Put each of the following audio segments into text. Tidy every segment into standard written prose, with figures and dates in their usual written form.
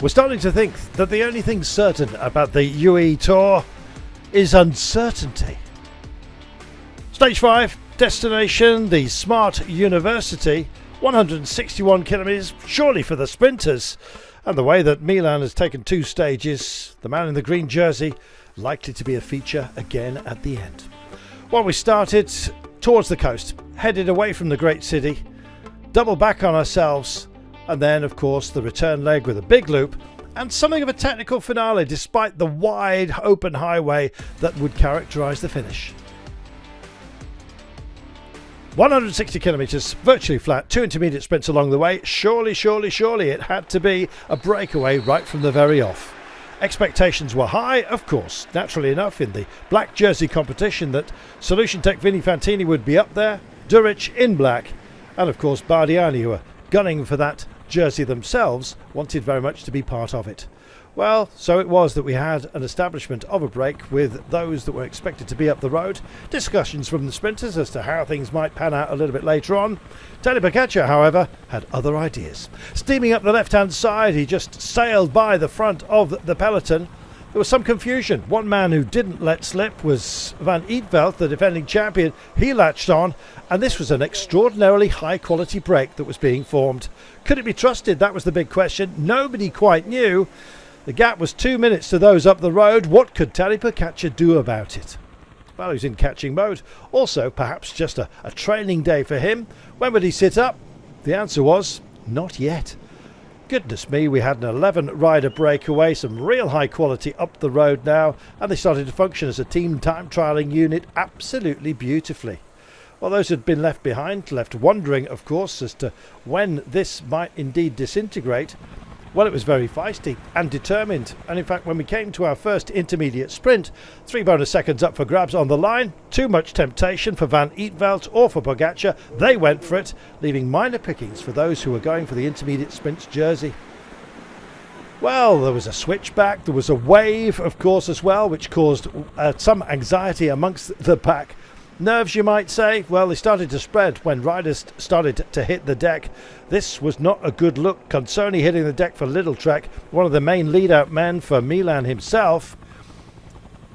We're starting to think that the only thing certain about the UAE Tour is uncertainty. Stage 5, destination, the Smart University, 161 kilometres, surely for the sprinters. And the way that Milan has taken 2 stages, the man in the green jersey likely to be a feature again at the end. Well, we started towards the coast, headed away from the great city, double back on ourselves, and then of course the return leg with a big loop and something of a technical finale despite the wide open highway that would characterise the finish. 160 kilometres, virtually flat, 2 intermediate sprints along the way. Surely it had to be a breakaway right from the very off. Expectations were high, of course, naturally enough, in the black jersey competition that Solution Tech Vini Fantini would be up there, Duric in black, and of course Bardiani, who are gunning for that jersey themselves, wanted very much to be part of it. Well, so it was that we had an establishment of a break with those that were expected to be up the road. Discussions from the sprinters as to how things might pan out a little bit later on. Tadej Pogačar, however, had other ideas. Steaming up the left-hand side, he just sailed by the front of the peloton. There was some confusion. One man who didn't let slip was Van Eetvelt, the defending champion. He latched on, and this was an extraordinarily high-quality break that was being formed. Could it be trusted? That was the big question. Nobody quite knew. The gap was 2 minutes to those up the road. What could Tadej Pogačar do about it? Well, he's in catching mode. Also, perhaps just a training day for him. When would he sit up? The answer was, not yet. Goodness me, we had an 11 rider breakaway, some real high quality up the road now, and they started to function as a team time trialling unit absolutely beautifully. Well, those who had been left behind, left wondering, of course, as to when this might indeed disintegrate. Well, it was very feisty and determined, and in fact when we came to our first intermediate sprint, 3 bonus seconds up for grabs on the line. Too much temptation for Van Eetvelt or for Pogačar. They went for it, leaving minor pickings for those who were going for the intermediate sprints jersey. Well, there was a switchback, there was a wave of course as well, which caused some anxiety amongst the pack. Nerves, you might say. Well, they started to spread when riders started to hit the deck. This was not a good look. Consoni hitting the deck for Little Trek, one of the main lead-out men for Milan himself.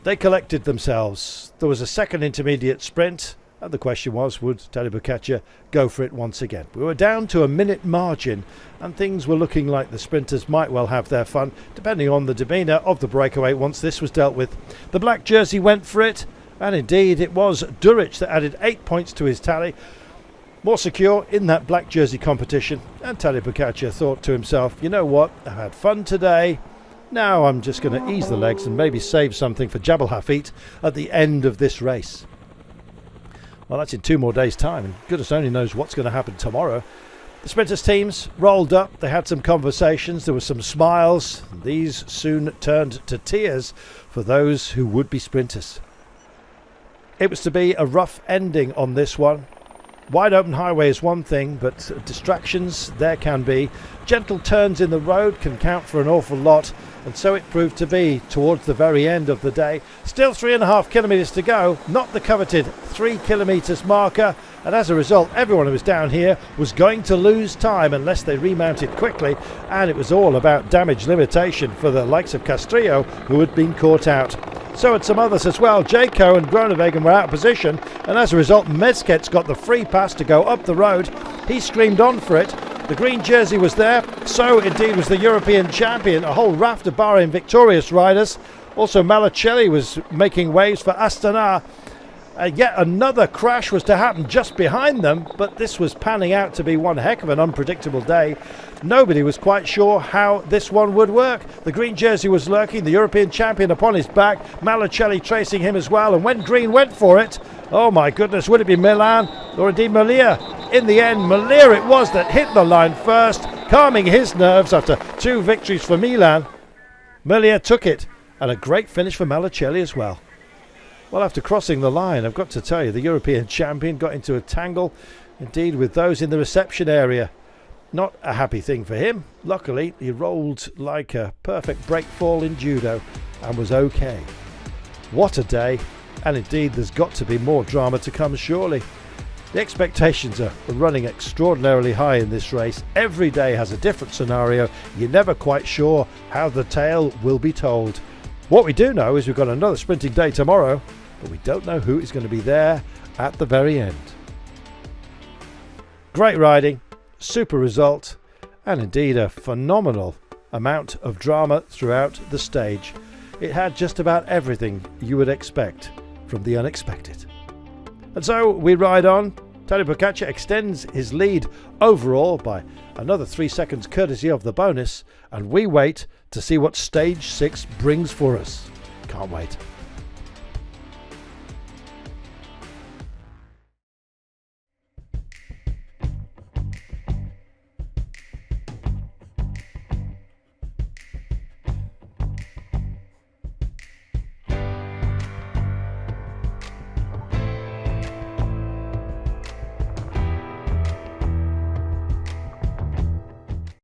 They collected themselves. There was a second intermediate sprint, and the question was, would Tadej Pogačar go for it once again? We were down to a minute margin, and things were looking like the sprinters might well have their fun, depending on the demeanour of the breakaway once this was dealt with. The black jersey went for it. And indeed it was Duric that added 8 points to his tally. More secure in that black jersey competition. And Tadej Pogačar thought to himself, you know what, I've had fun today. Now I'm just going to ease the legs and maybe save something for Jabal Hafid at the end of this race. Well, that's in 2 more days' time, and goodness only knows what's going to happen tomorrow. The sprinters teams rolled up, they had some conversations, there were some smiles. These soon turned to tears for those who would be sprinters. It was to be a rough ending on this one. Wide open highway is one thing, but distractions there can be. Gentle turns in the road can count for an awful lot, and so it proved to be towards the very end of the day. Still 3.5 kilometres to go, not the coveted 3 kilometres marker, and as a result everyone who was down here was going to lose time unless they remounted quickly, and it was all about damage limitation for the likes of Castrillo, who had been caught out. So had some others as well. Jaco and Groenewegen were out of position, and as a result Mezget's got the free pass to go up the road. He screamed on for it. The green jersey was there, so indeed was the European champion. A whole raft of Bahrain victorious riders. Also Malacelli was making waves for Astana. Yet another crash was to happen just behind them, but this was panning out to be one heck of an unpredictable day. Nobody was quite sure how this one would work. The green jersey was lurking, the European champion upon his back, Malacelli tracing him as well, and when green went for it, oh my goodness, would it be Milan or indeed Malia? In the end, Malia it was that hit the line first, calming his nerves after 2 victories for Milan. Malia took it, and a great finish for Malacelli as well. Well, after crossing the line, I've got to tell you, the European champion got into a tangle, indeed, with those in the reception area. Not a happy thing for him. Luckily, he rolled like a perfect break fall in judo and was okay. What a day, and indeed, there's got to be more drama to come, surely. The expectations are running extraordinarily high in this race. Every day has a different scenario. You're never quite sure how the tale will be told. What we do know is we've got another sprinting day tomorrow, but we don't know who is going to be there at the very end. Great riding, super result, and indeed a phenomenal amount of drama throughout the stage. It had just about everything you would expect from the unexpected. And so we ride on. Tadej Pogačar extends his lead overall by another 3 seconds courtesy of the bonus, and we wait to see what stage 6 brings for us. Can't wait.